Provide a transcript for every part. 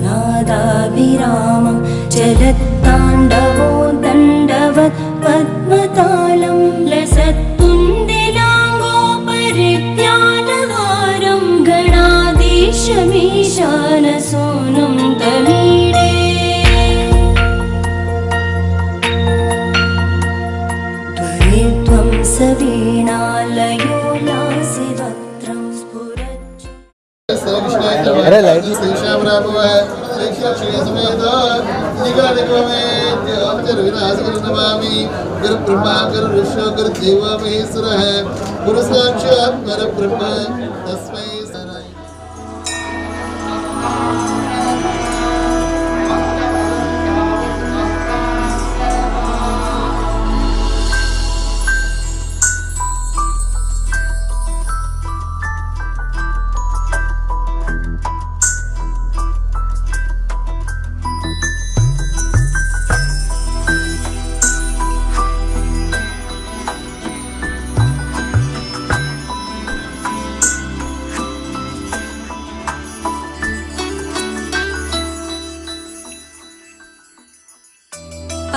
नादाभिरामं चलत्ताण्डवो दण्डवत् पद्मतालं लसत्तुण्डिलाङ्गोपरिज्ञानहारं गणाधीशमीशानसोनं तमीडे त्वरित्वं सवीणालयो नासिवक्त्रं स्फुरत्। अरे लाइट गुरुब्रह्मा गुरुर्विष्णु गुरुदेवो महेश्वरः गुरु साक्षात् परब्रह्म तस्मै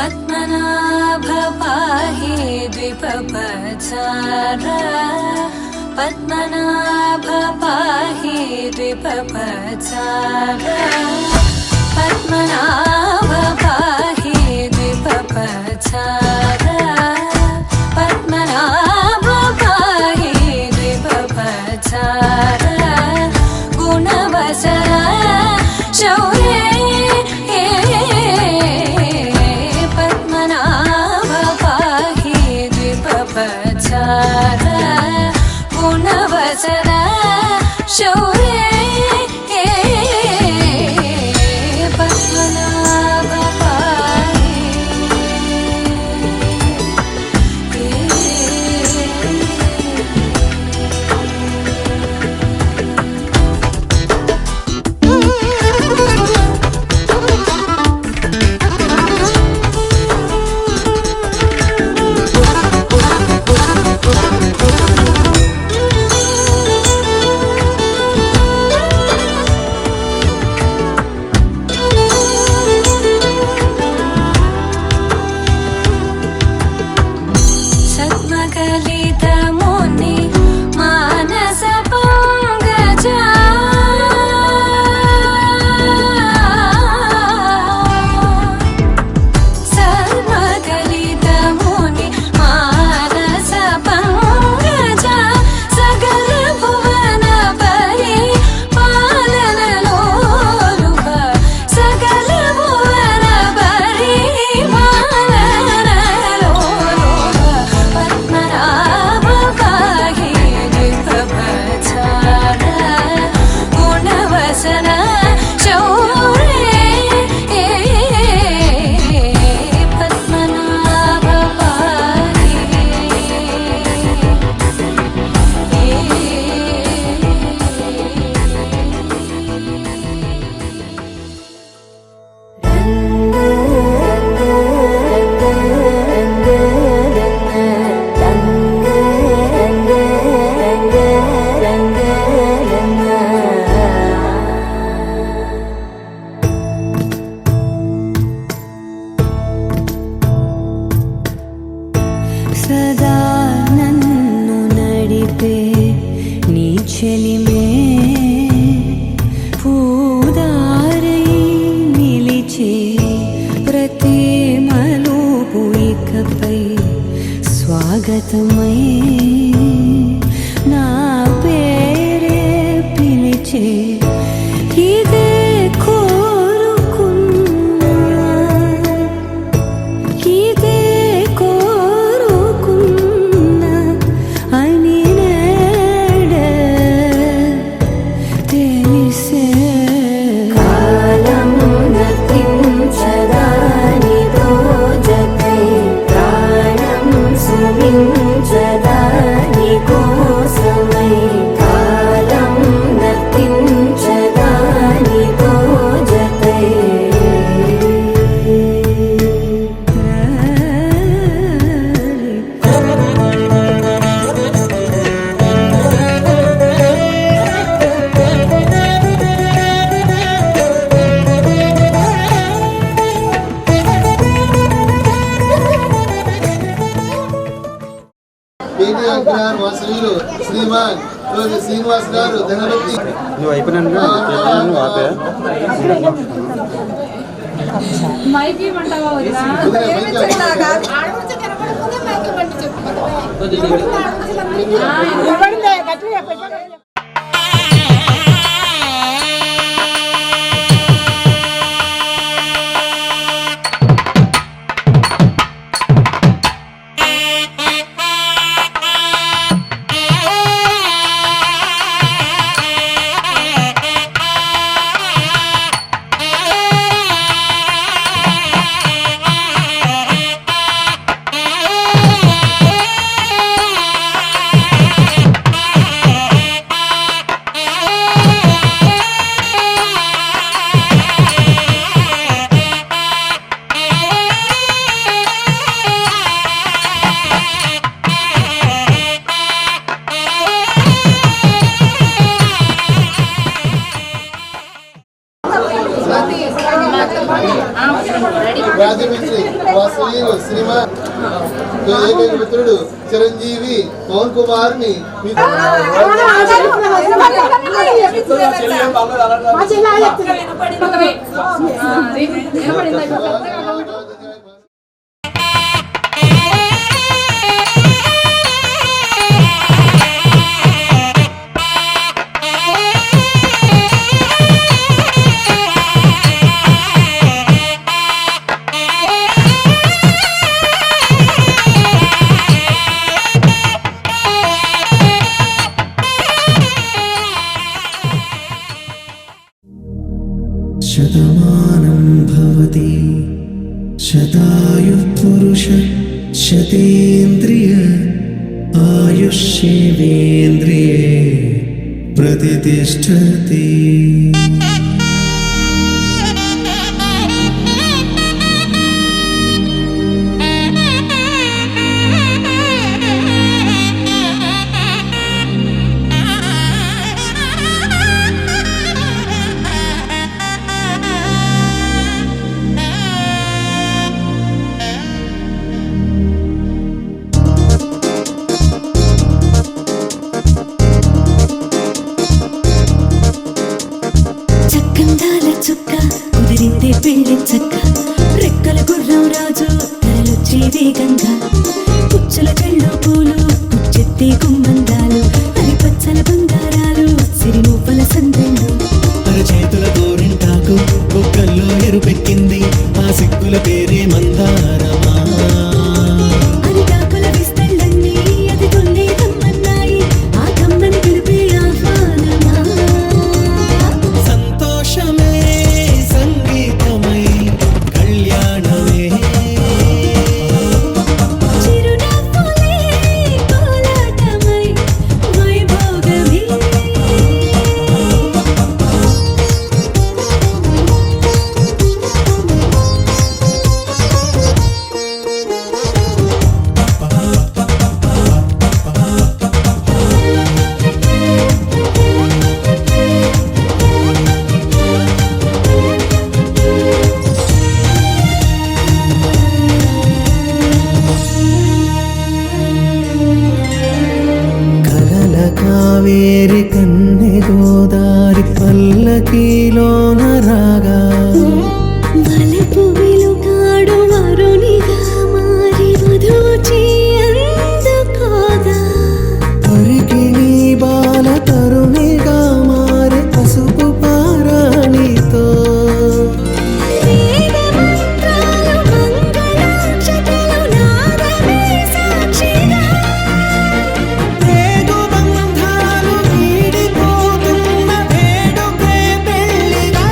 पद्मनाभ पाहि द्विपपचार पद्मनाभ पाहि द्विपपचार पद्मनाभ पाहि द्विपपचार पद्मनाभ पाहि द्विपपचार गुणवचन शौर्ये गुणवचन शौर्ये पद्मनाभ पाहि सदा नन्नु नडिपे नी चलिमे पूदारै निलिचे प्रति मलूपु इकपै स्वागतमै ना पेरे पिलिचे इदे Jai శ్రీమాన్ శ్రీనివాస్ గారు ధనపతి నువ్వు అయిపోయినాను ఆపే మైకి మంటావా వదినా రాజమండ్రి వాసవీయులు శ్రీమాన్ ఏకైక మిత్రుడు చిరంజీవి పవన్ కుమార్ ని శతమానం భవతి శతాయుః పురుష శతేంద్రియ ఆయుష్యేవేంద్రియే ప్రతిష్ఠతి. చక్కందాల చుక్క కుదిరిందే పెళ్లి చక్క రెక్కల గుర్రం రాజు తరలొచ్చే వేగంగా పుచ్చుల కళ్ళు పూలు పుచ్చెత్తే గుమ్మందాలు అరి పచ్చల బంగారాలు సిరిమూపల సందెళ్ళు చేతుల గోరింటాకు బొక్కల్లో ఎరుపెక్కింది ఆ సిగ్గుల పేరే మందారమా. అరిటాకుల విస్తళ్ళన్నీ అది తొల్లి రమ్మన్నాయి ఆ కమ్మని పిలిపే ఆహ్వానమా. సంతోషమే సంగీతమై కళ్యాణమే చిరునవ్వులే కోలాటమై వైభోగమే. కలల కావేరి కన్నె గోదారి పల్లకీలోన రాగా వలపు వెలుగాడు వరునిగా మారి వధూచి అందుకోగా. పరికిణి బాల తరుణిగా మారే పసుపు పారాణితో వేద మంత్రాలు మంగళాక్షతలు నాదమే సాక్షిగా. ప్రేగు బంధాలు వీడిపోతున్న వేడుకే పెళ్లిగా.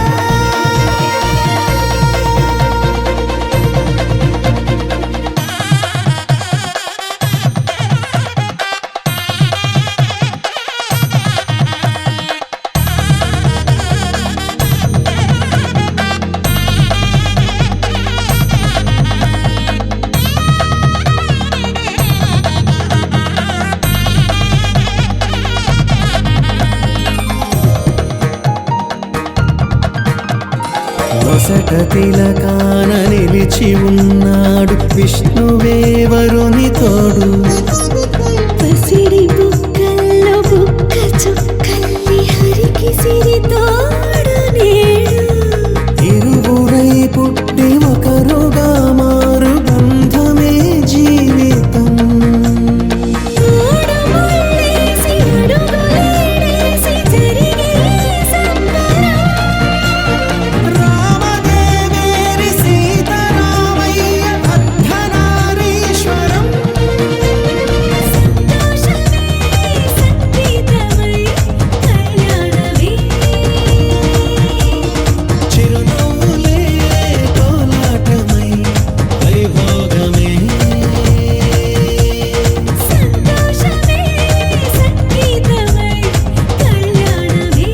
వసట తిలకాన నిలిచి ఉన్నాడు విష్ణువే వరుని తోడు. పసిడి బుక్కల్లో ఊపిరి తోడు నేడు ఇరువురై పుట్టి ఒకరుగా మారు బంధమే జీవితం. మూడు ముళ్ళేసి అడుగులేసి జరిగే సంబరం రామదేవేరి సీతారామయ్య అర్ధనారీశ్వరం. సంతోషమే సంగీతమై కళ్యాణమే చిరునవ్వులే కోలాటమై వైభోగమే. సంతోషమే సంగీతమై కళ్యాణమే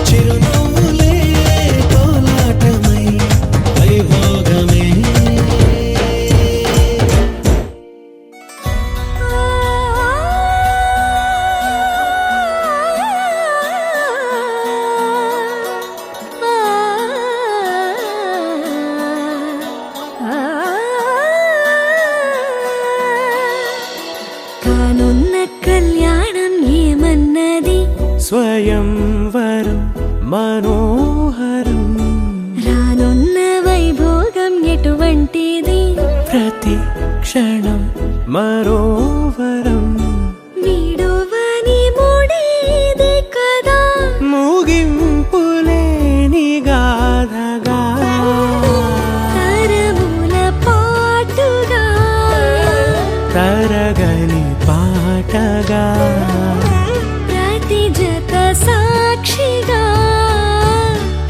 చిరునవ్వులే కోలాటమై వైభోగమే. కానున్న కళ్యాణం ఏమన్నది స్వయంవరం మనోహరం రానున్న వైభోగం ఎటువంటిది ప్రతి క్షణం మరోవరం. వీడువని మూడేది కదా ముగింపులేని గాథగా తరముల పాటుగా తరగని పాటగా ప్రతి జత సాక్షిగా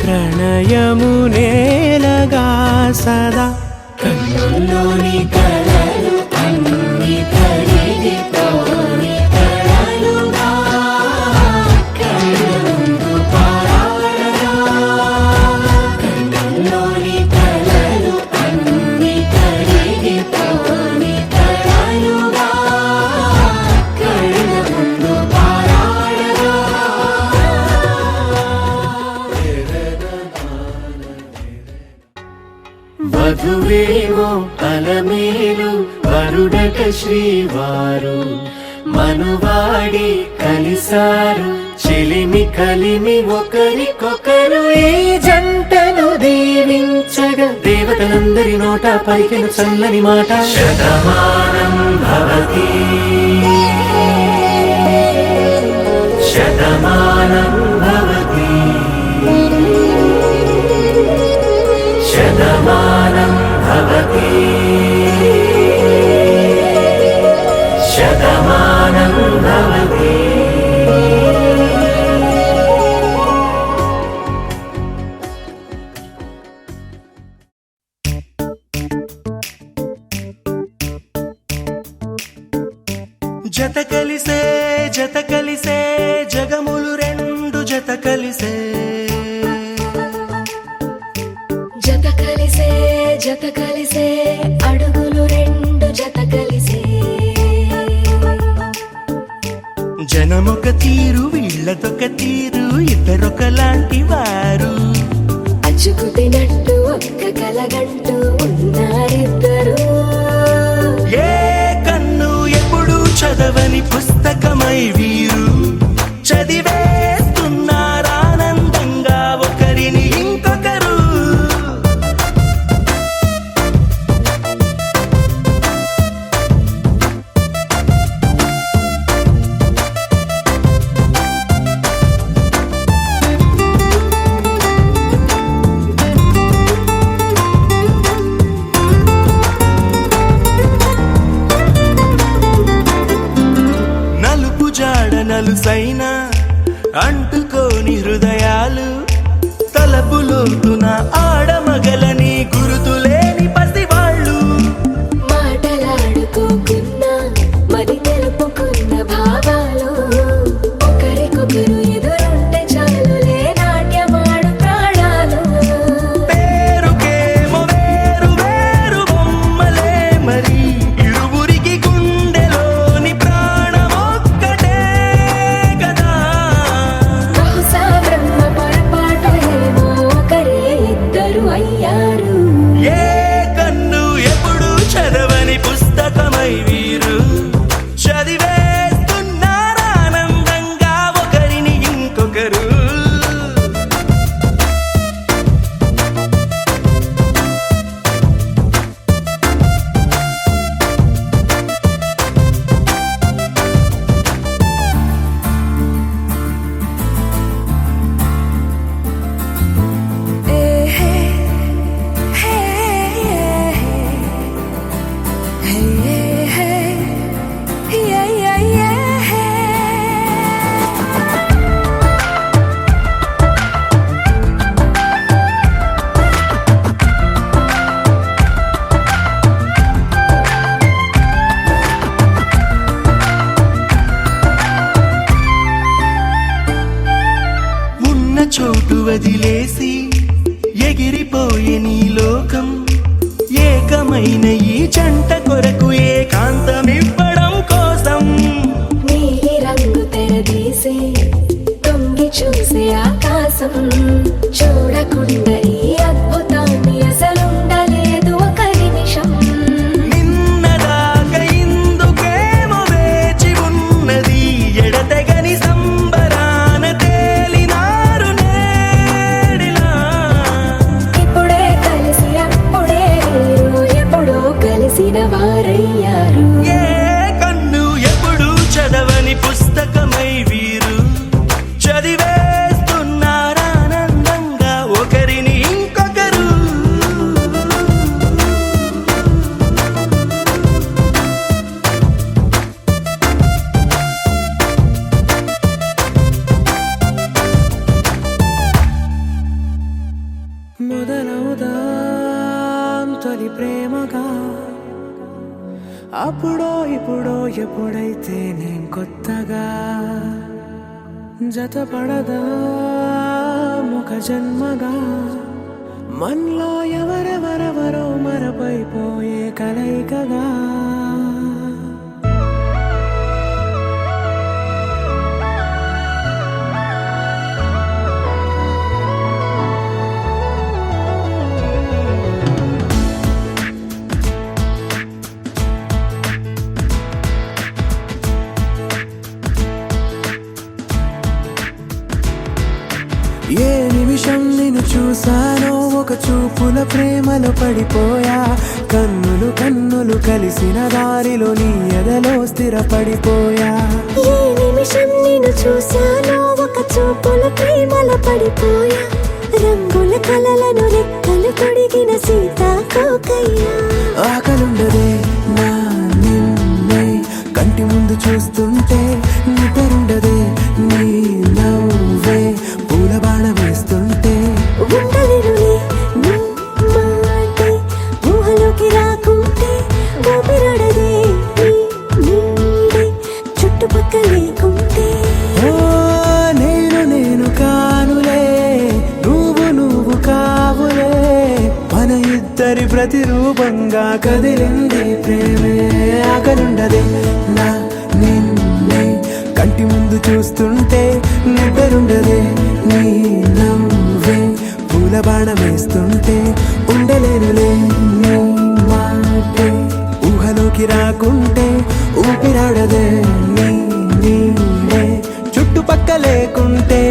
ప్రణయము నేలగా సదా. కన్నుల్లోని కలలు అన్ని కరిగిపోని కలలుగా కళ్ళముందు పారాడగా. కన్నుల్లోని కలలు అన్ని కరిగిపోని కలలుగా కళ్ళముందు పారాడగా. వధువేమో అలమేలు వరుడట శ్రీవారు మనువాడి కలిసారు చెలిమి కలిమి ఒకరికొకరు. ఈ జంటను దీవించగా దేవతలందరి నోట పలికిన చల్లని మాట శతమానం భవతి శతమానం భవతి శతమానం భవతి శతమానం భవతి. జత కలిసే జత కలిసే జగములు రెండు జత కలిసే జత కలిసే జత కలిసే అడుగులు రెండు జత కలిసే జనమొక తీరు వీళ్ళదొక తీరు ఇద్దరొకలాంటి వారు. అచ్చుకుతినట్టు ఒక్క కలగంటూ ఉన్నారిద్దరు ఏ కన్ను ఎప్పుడు చదవని పుస్తకమై వీరు చదివేస్తున్నారానందంగా ఒకరిని ఇంకొకరు. నలుపు జాడ నలుసైన అంటుకోని హృదయాలు తలపులోతున ఆడమగలని గురుతులేని పసివాళ్ళు. మాటలాడుకోకున్నా మరి తెలుపుకున్న భావాలు ఒకరికొకరు ఎదురుంటే చాలులే నాట్యమాడు ప్రాణాలు. పేరుకేమో వేరు వేరు బొమ్మలే మరి ఇరువురికి గుండెలోని ప్రాణమొక్కటే కదా. బహుశా బ్రహ్మ పొరపాటు ఏమో ఒకరే ఇద్దరు అయ్యారు. చోటు వదిలేసి ఎగిరిపోయే నీ లోకం ఏకమైన ఈ జంట కొరకు ఏకాంతమివ్వడం కోసం నీలి రంగు తెరదీసే తొంగి చూసే ఆకాశం చూడకుండా ఈ అద్భుతాన్ని అసలుండలేదు ఒక నిమిషం నిన్నదాకా ఇందుకేమో వేచి ఉన్నది ఎడతెగని సంబరాన తేలినారు నేడిలా ఇప్పుడే కలిసి అప్పుడే లేరు ఎప్పుడో కలిసిన వారయ్యారు ఏ కన్ను ఎప్పుడు చదవని పుస్తకమై వీరు చదివేస్తున్నారానందంగా ఒకరిని ఇంకొకరు మొదలవుదాం తొలి ప్రేమగా అప్పుడో ఇప్పుడో ఎప్పుడైతే నేను కొత్తగా జతపడదా ముఖ జన్మగా మనలో ఎవరెవరెవరో మరపైపోయే కలయికగా ఏ నిమిషం నిన్ను చూసానో ఒక చూపుల ప్రేమలో పడిపోయా కన్నులు కన్నులు కలిసిన దారిలో నీ ఎదలో స్థిరపడిపోయా ఏ నిమిషం నేను చూశానో ఒక చూపుల ప్రేమలో పడిపోయా రంగుల కలలను రెక్కలు తొడిగిన సీతాకోకయ్యా ఆకలుండదే నా నిన్నే కంటి ముందు చూస్తుంటే నిద్రుండదే నీ నవ్వే పూల బాణ వేస్తుంటే ఉండలేనులే నీ మాటే ఊహలోకి రాకుంటే ఊపిరాడదే నీ నీడే చుట్టుపక్కల లేకుంటే ఓ నేను కానులే నువ్వు కావులే మన ఇద్దరి ప్రతిరూపంగా కదిలింది ప్రేమే ఆకలుండదే నా నిన్నే కంటి ముందు చూస్తుంటే నిద్రుండదే నీ నవ్వే పూల బాణ వేస్తుంటే ఉండలేనులే నీ మాటే ఊహలోకి రాకుంటే ఊపిరాడదే నీ నీడే చుట్టుపక్క లేకుంటే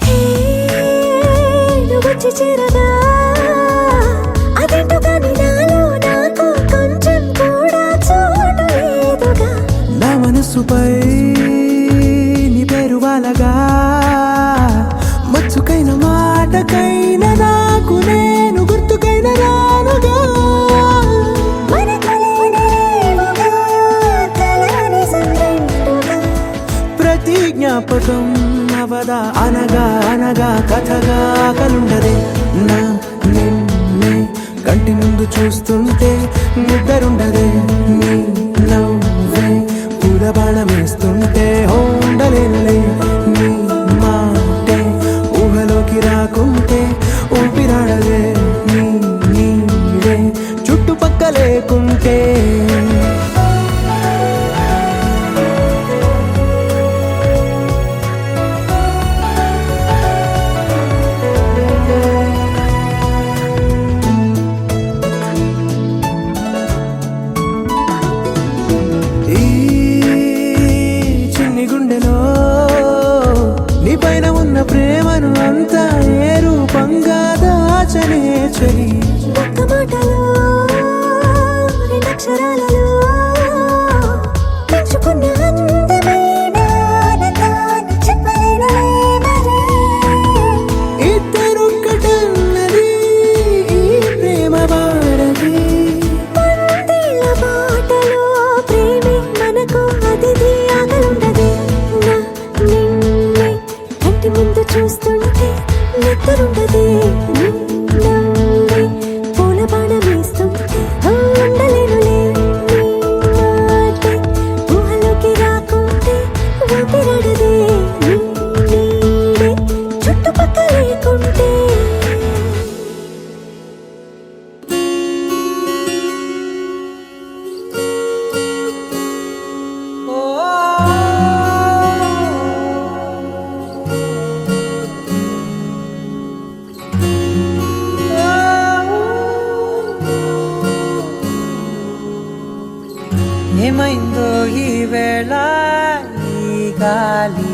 హే నువ్వు వచ్చి చేరగా అదేంటో కానీ నాలో నాకు కొంచెం కూడా చోటు లేదుగా నా మనసుపై నీ పేరు వాలగా మచ్చుకైన మాటకైన నాకు నేను గుర్తుకైన రానుగా మనకులేనివేమోగా కలని సంరెండుగా ప్రతి జ్ఞాపకం అవదా అనగా అనగా కథగా కలుండదే నా నిన్నే కంటి ముందు చూస్తుంటే నిద్రుండదే నీ నవ్వే పూల బాణం వేస్తుంటే ఉండలేనులే నీ మాటే ఊహలోకి రాకుంటే ఊపిరాడదే నీ నీడే చుట్టుపక్క లేకుంటే ఈ చిన్ని గుండెలో గాలి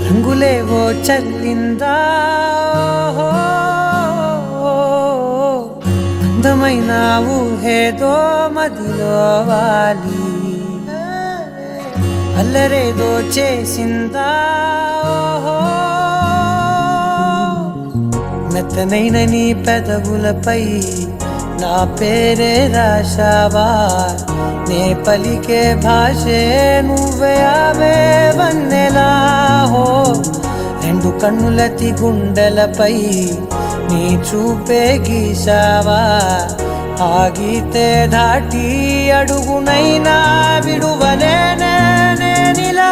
రంగులేవో చల్లిందా అందమైన ఊహేదో మదిలో వాలి అల్లరేదో చేసిందా మెత్తనైన నీ పెదవులపై నా పేరే రాశావా నే పలికే భాషే నువ్వే అవే వన్నెలా హో రెండు కన్నులతి గుండెలపై నీ చూపే గీశావా ఆగితే దాటి అడుగునైనా విడువలేనే నేనిలా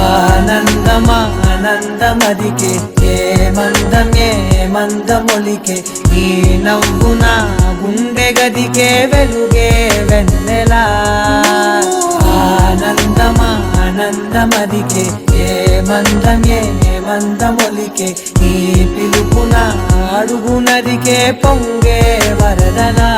ఆనందమా ఆనందమదికే ఏ మందమొలికే ఈ నవ్వు నా గుండె గదికే వెలుగే వెన్నెలా ఆనందమా ఆనందమదికే ఏ మందమొలికే ఈ పిలుపున అడుగునదికే పొంగే వరదలా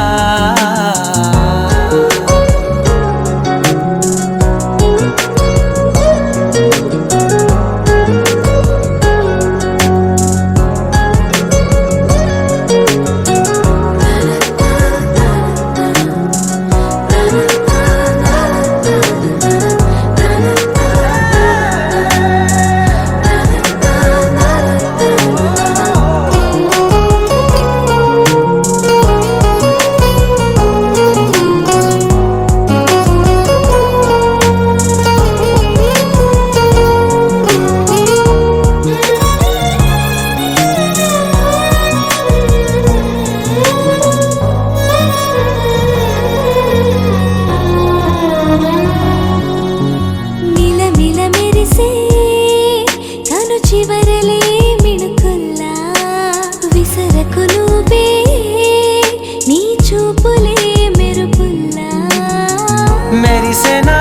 మెరిసెనా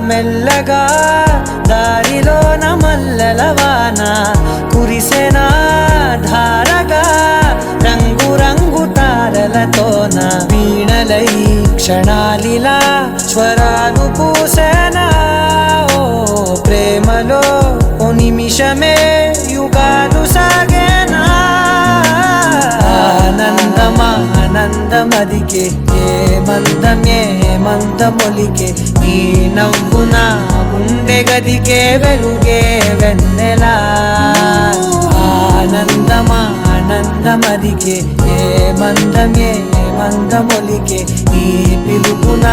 మెల్లగా దారిలోన మల్లెలవాన కురిసెనా ధారగా రంగు రంగు తారలతోన వీణలై క్షణాలిలా స్వరాలు పూసెనా ఓ ప్రేమలో ఓ నిమిషమే యుగాలు సాగేనా ఆనందమా ఆనందమదికే ఏ మందమొలికే ఈ నవ్వు నా గుండె గదికే వెలుగే వెన్నెలా ఆనందమా ఆనందమదికే ఏ మందమొలికే ఈ పిలుపున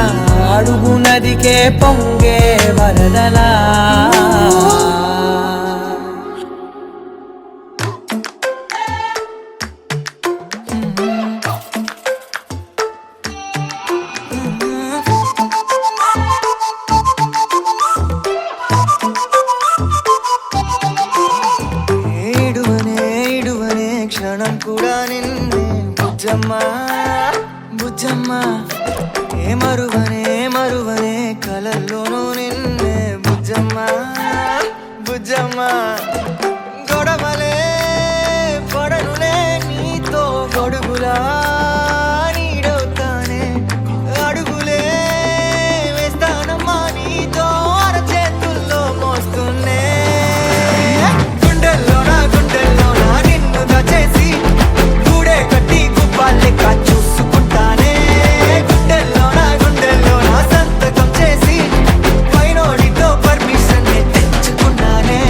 అడుగునదికే పొంగే వరదలా క్షణం కూడా నిన్నే బుజ్జమ్మా బుజ్జమ్మా ఏ మరువనే కలల్లోనూ నిన్నే బుజ్జమ్మా బుజ్జమ్మా గొడవలే పడనులే నీతో గొడుగులా నీడవుతానే అడుగులే వేస్తానమ్మా నీతో అరచేతుల్లో మోస్తున్నే గుండెల్లోనా నిన్ను దచేసి గూడే కట్టి గుప్పాలెక్క చూసుకుంటానే గుండెల్లోనా సంతకం చేసి పైనోడితో పర్మిషన్ తెచ్చుకున్నానే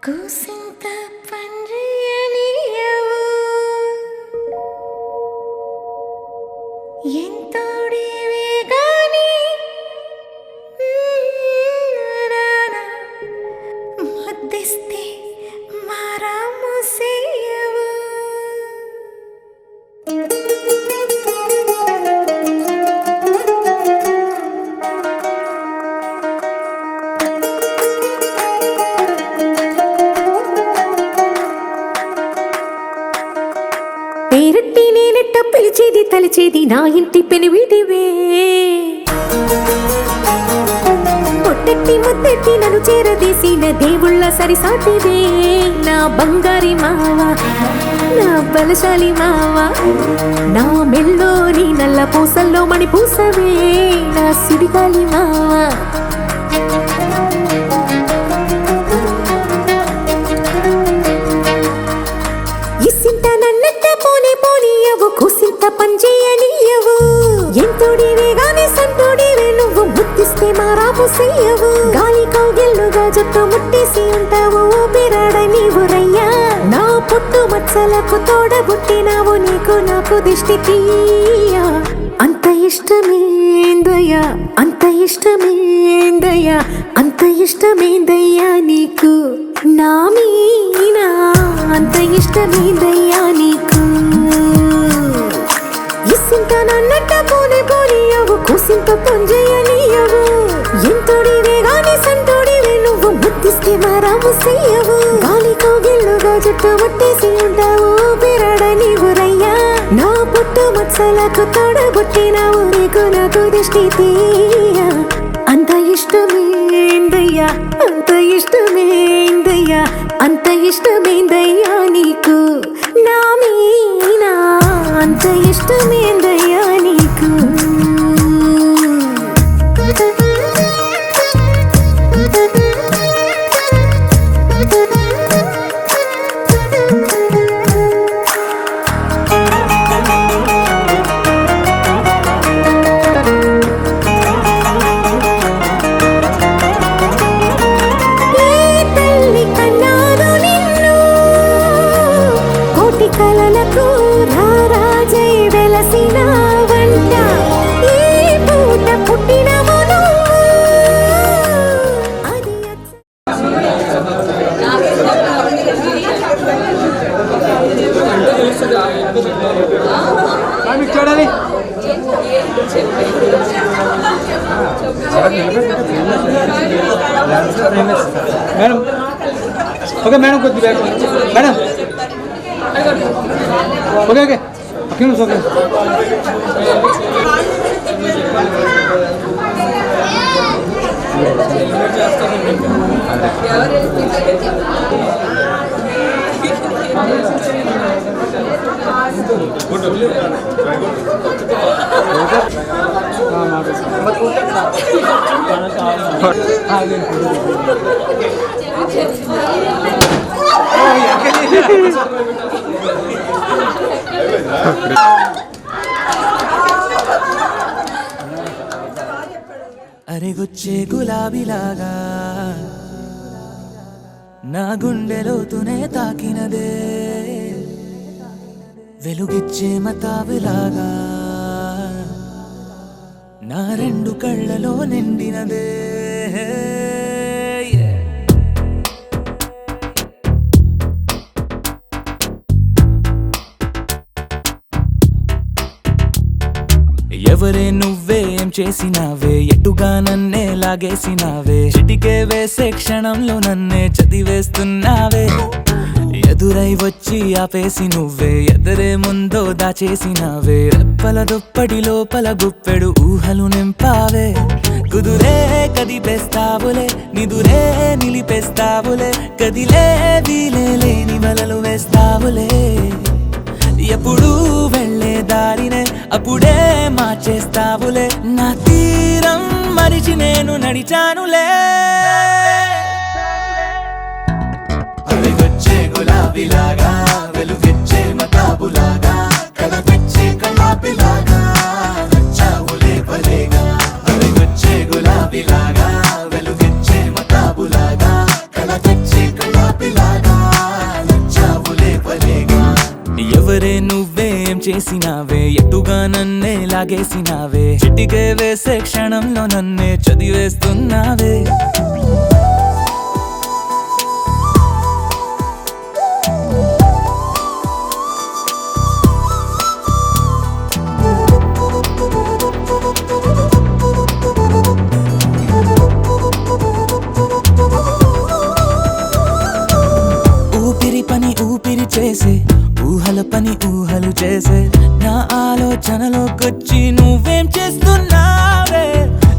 కూసింత పండ్రియనియవు ఎంతోడివే గాని ముద్దిస్తే మారాము సేయవు పేరట్టి నేనెట్ట పిలిచేది తలిచేది నా ఇంటి పెనువిటివే పొట్టెట్టి ముద్దెట్టి నన్ను చేరదీసిన దేవుళ్ళ సరిసాటివే నా బంగారి మావా నా బలశాలి మావా నా మెల్లోని నల్ల పూసల్లో మణి పూసవే నా సిడిగాలి మావా ఇసింత నన్నట్ట పోనే పోనీయవు కూసింత పంచేయనియవు ఎంతోడివే గాని సంతోడివే నువ్వు ముద్దిస్తే మారాము చెయ్యవు గాలి కౌగిల్లుగా జుట్టు ముట్టేసి ఉంటావు ఊపిరాడ నీవు రయ్యా నా పుట్టు మచ్చలకు తోడబుట్టినావు నీకు నాకు దిష్టి తీయా అంత ఇష్టమేందయ్యా అంత ఇష్టమేందయ్యా అంత ఇష్టమేందయ్యా నీకు నా మీనా అంత ఇష్టమేందయ్యా నీకు ఇసింత నన్నట్ట పోనే పోనీయవు కూసింత పొంజేయనియవు ఎంతోడివే గాని సంతోడివే నువ్వు ముద్దిస్తే మారాము చెయ్యవు గాలి కౌగిల్లుగా జుట్టు ముట్టేసి ఉంటావు ఊపిరాడ నీవు రయ్యా నా పుట్టు మచ్చలకు తోడబుట్టినావు నీకు నాకు దిష్టి తీయా అంత ఇష్టమేందయ్యా అంత ఇష్టమేందయ్యా అంత ఇష్టమేందయ్యా నీకు నా మీనా అంత ఇష్టమేందయ్యా నీకు కలలకు రారాజై వెలసిన వంట ఈ పూట పుట్టినవు అది చూడాలి మేడం ఓకే మేడం కొద్దిగా madam okay okay okay okay అరెగొచ్చే గులాబీలాగా నా గుండెలోతునే తాకినదే వెలుగిచ్చే మతాబులాగా నా రెండు కళ్ళలో నిండినదే ఎవరే నువ్వేం చేసినావే ఎటుగా నన్నే లాగేసినావే చిటికే వేసే క్షణంలో నన్నే చదివేస్తున్నావే ఎదురై వచ్చి ఆపేసి నువ్వే ఎదరే ముందో దాచేసినావే రెప్పల దుప్పటి లోపల గుప్పెడు ఊహలు నింపావే కుదురే కదిపేస్తావులే నిదురే నిలిపేస్తావులే కదిలే వీలే లేని వలలు వేస్తావులే ఎప్పుడు వెళ్ళే దారినే అప్పుడే మార్చేస్తావులే నా తీరం మరిచి నేను నడిచానులే గులాబీలాగా వెలుగెచ్చే మతాబులాగా కళ తెచ్చే కళాపిలాగా నచ్చావులే భలేగా వెలుగొచ్చే గులాబీలాగా వెలుగెచ్చే మతాబులాగా కళ తెచ్చే కళాపిలాగా నచ్చావులే భలేగా ఎవరే నువ్వేం చేసినావే ఎటుగా నన్నే లాగేసినావే చిటికే వేసే క్షణంలో నన్నే చదివేస్తున్నావే ఊపిరి చేసే ఊహల పని ఊహలు చేసే నా ఆలోచనలోకొచ్చి నువ్వేం చేస్తున్నావే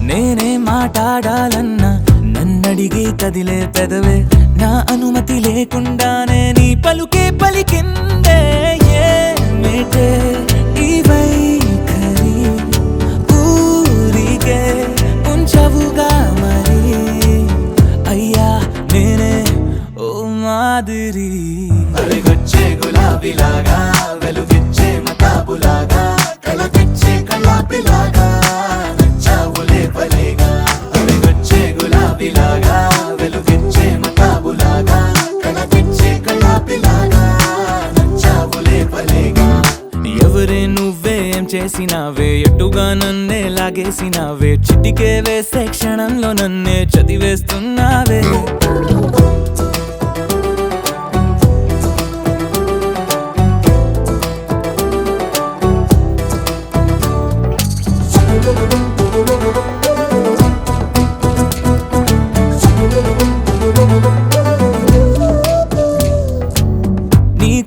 నేనే మాట్లాడాలన్నా నన్నడిగి కదిలే పెదవే నా అనుమతి లేకుండానే నీ పలుకే పలికిందే ఏమిటే ఈ వైఖరి ఊరికే ఉంచవుగా మరి అయ్యా నేనే ఓ మాదిరి వెలుగొచ్చే గులాబీలాగా వెలుగెచ్చే మతాబులాగా కళ తెచ్చే కళాపిలాగా నచ్చావులే భలేగా వెలుగొచ్చే గులాబీలాగా వెలుగెచ్చే మతాబులాగా కళ తెచ్చే కళాపిలాగా నచ్చావులే భలేగా ఎవరే నువ్వేం చేసినావే ఎటుగా నన్నే లాగేసినావే చిటికే వేసే క్షణంలో నన్నే చదివేస్తున్నావే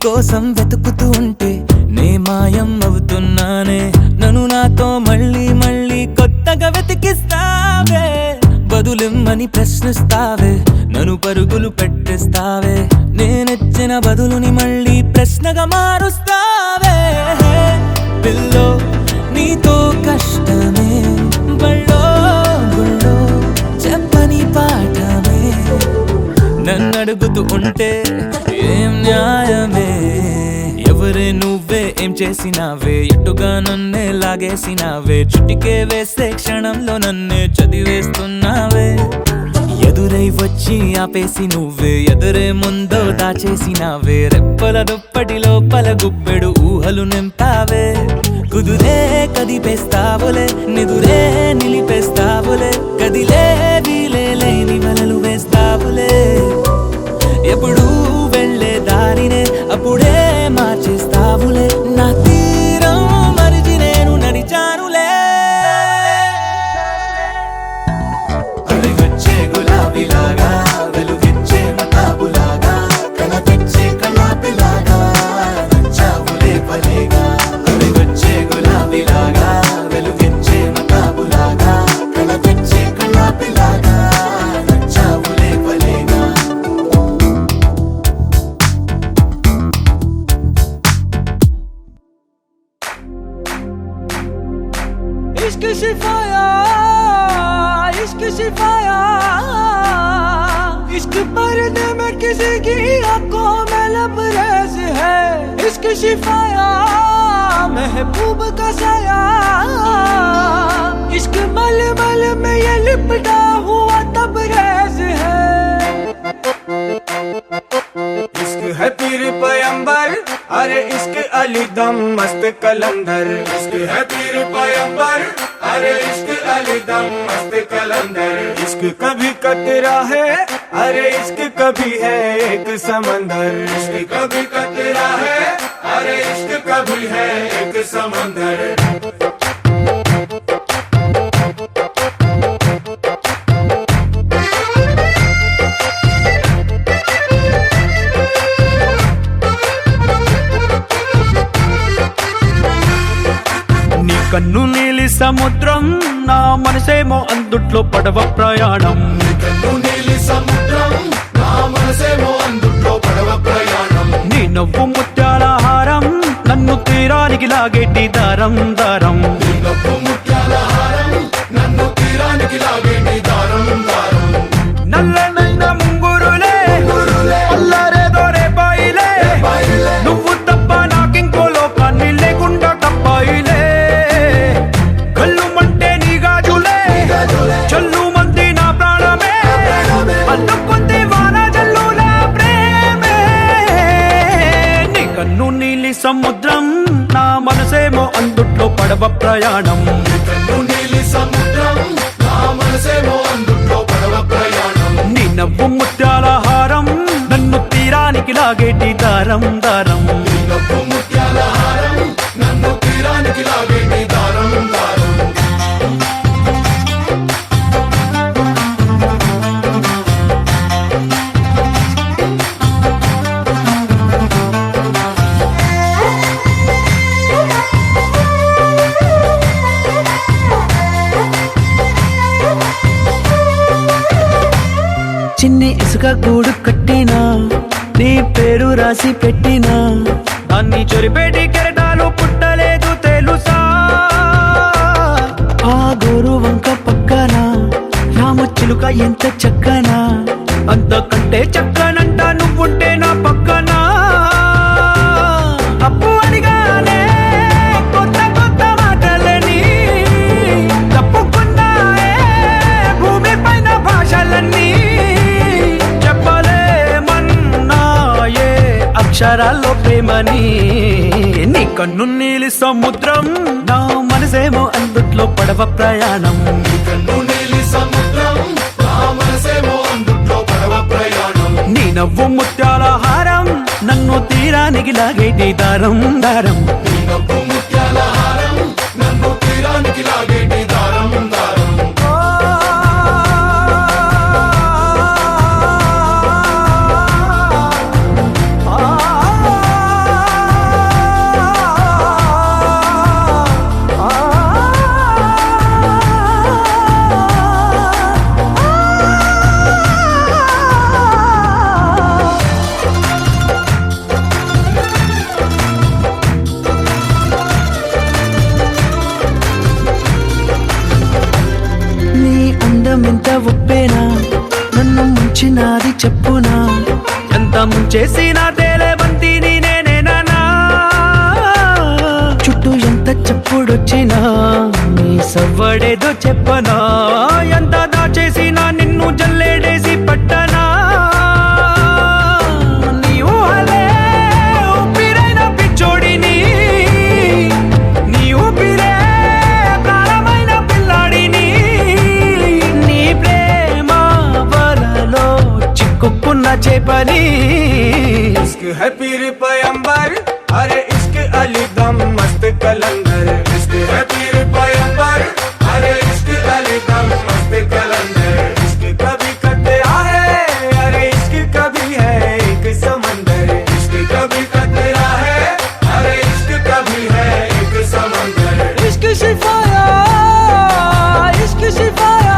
కోసం వెతుకుతూ ఉంటే నే మాయం అవుతున్నానే నన్ను నాతో మళ్ళీ మళ్ళీ కొత్తగా వెతికిస్తావే బదులిమ్మని ప్రశ్నిస్తావే నన్ను పరుగులు పెట్టిస్తావే నేనెచ్చిన బదులుని మళ్ళీ ప్రశ్నగా మారుస్తావే పిల్లో నీతో కష్టమే బళ్ళో గుళ్ళో చెప్పని పాఠమే నన్నడుగుతూ ఉంటే ఏం న్యాయమే ఎవరే నువ్వే ఏం చేసినావే ఎటుగా నన్నే లాగేసినావే చుటికే వేసే క్షణంలో నన్నే చదివేస్తున్నావే ఎదురై వచ్చి ఆపేసి నువ్వే ఎదురే ముందో దాచేసినావే రెప్పల దుప్పటి లోపల గుప్పెడు ఊహలు నింపావే కుదురే కదిపేస్తావులే నిదురే నిలిపేస్తావులే కదిలే వీలే లేని వలలు వేస్తావులే ఎప్పుడు వెళ్ళే దారినే అప్పుడే మార్చేస్తావులే నా తీరం మరిచి నేను నడిచానులే వెలుగొచ్చే గులాబీలాగా వెలుగెచ్చే మతాబులాగా కళ తెచ్చే కళాపిలాగా నచ్చావులే భలేగా వెలుగొచ్చే గులాబీలాగా వెలుగెచ్చే మతాబులాగా కళ తెచ్చే కళాపిలాగా నచ్చావులే భలేగా इश्क शिफाया इश्क शिफाया इश्क पर्दे में किसी की आंखों में लबरेज है इश्क शिफाया महबूब का साया इश्क मलमल में ये लिपटा हुआ तबरेज है इश्क है पीर पैगंबर अरे इश्क अली दम मस्त कलंदर इश्क है पीर पैगंबर अरे इश्क अली दम मस्त कलंदर इश्क कभी कतरा है अरे इश्क कभी है एक समंदर इश्क कभी कतरा है अरे इश्क कभी है एक समंदर కన్ను నీలి సముద్రం నా మనసేమో అందుట్లో పడవ ప్రయాణం కన్ను నీలి సముద్రం నా మనసేమో అందుట్లో పడవ ప్రయాణం నీ నవ్వు ముత్యాల హారం నన్ను తీరానికి లాగేటి దారం దారం నీ నవ్వు ముత్యాల హారం నన్ను తీరానికి లాగేటి దారం దారం నల్లనైన ముంగురులే అల్లారే దోరే బాయిలే సముద్రం నా మనసేమో అందుట్లో పడవ ప్రయాణం నీ కన్ను నీలి సముద్రం నా మనసేమో అందుట్లో పడవ ప్రయాణం నీ నవ్వు ముత్యాల హారం నన్ను తీరానికి లాగేటి దారం దారం నీ నవ్వు ముత్యాల హారం నన్ను తీరానికి లాగేటి దారం దారం చిన్ని ఇసుక గూడు కట్టినా నీ పేరు రాసి పెట్టినా అన్ని చొరిపేటి కెరటాలు పుట్టలేదు తెలుసా ఆ గోరు వంక పక్కన రామచిలుక ఎంత చక్కనా అంతకంటే చక్కనంట నువ్వుంటే నా పక్కన అప్పు అడిగానే కొత్త కొత్త మాటలని తప్పుకున్నాయే భూమి పైన భాషలన్నీ చెప్పలేమన్నాయే అక్షరాల్లో ప్రేమని నీ కన్ను నీలి సముద్రం నా మనసేమో అందుట్లో పడవ ప్రయాణం నీ కన్ను నీలి సముద్రం నా మనసేమో అందుట్లో పడవ ప్రయాణం నీ నవ్వు ముత్యాల హారం నన్ను తీరానికి లాగేటి దారం దారం నీ నవ్వు ముత్యాల హారం నన్ను తీరానికి లాగేటి దారం దారం నీ అందం ఎంత ఒప్పేనా నన్ను ముంచినాది చెప్పునా ఎంత ముంచేసినా తేలేవంతి నేనేనా చుట్టూ ఎంత చెప్పుడొచ్చినా నీ సవ్వడేదో చెప్పనా ఎంత దాచేసినా నిన్ను జల్లేడేసి పట్టనా నీ ఊహలే ఊపిరైన పిచ్చోడిని నీ ఊపిరే ప్రాణమైన పిల్లాడిని నీ ప్రేమ వలలో చిక్కుకున్న చేపని इश्क है पीर पैगंबर अरे इश्क अली दम मस्त कलंदर इश्क है पीर पैगंबर अरे इश्क अली दम मस्त कलंदर इश्क कभी कतरा है अरे इश्क कभी है एक समंदर इश्क कभी कतरा है अरे इश्क कभी है एक समंदर इश्क शिफाया इश्क शिफाया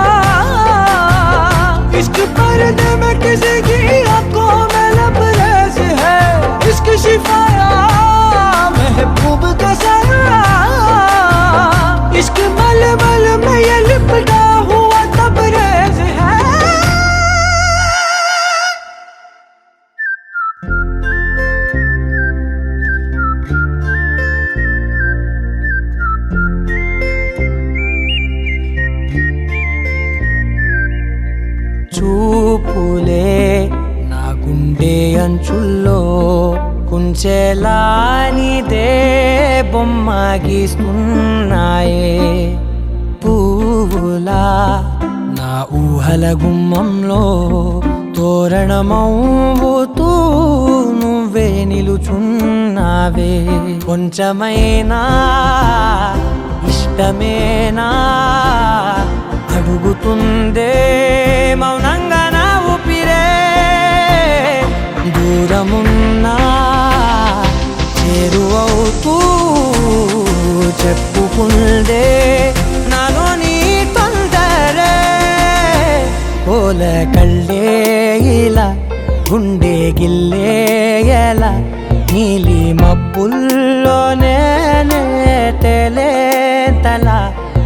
इश्क पर्दे में किसी की आंखों में लबरेज है इश्क शिफाया महबूब का साया इश्क मलमल में ये लिपटा हुआ तबरेज है చూపులే నా గుండె అంచుల్లో కుంచెలానిదే బొమ్మ గీస్తున్నాయే పువ్వులా నా ఊహల గుమ్మంలో తోరణమవుతూ నువ్వే నిలుచున్నావే కొంచెమైనా ఇష్టమేనా అడుగుతుందే మౌనంగా నా ఊపిరే దూరమున్నా చేరువవుతూ చెప్పుకుందే నాలో నీ తొందరే పోల కళ్ళే ఇలా గుండె గిల్లే ఎలా నీలి మబ్బుల్లోనే తేలేంతల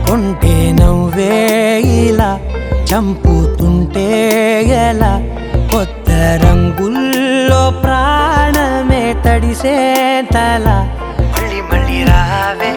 కొంటే నవ్వే ఇలా చంపుతుంటే ఎలా కొత్త రంగుల్లో ప్రాణమే తడిసే తల మళ్ళీ మళ్ళీ రావే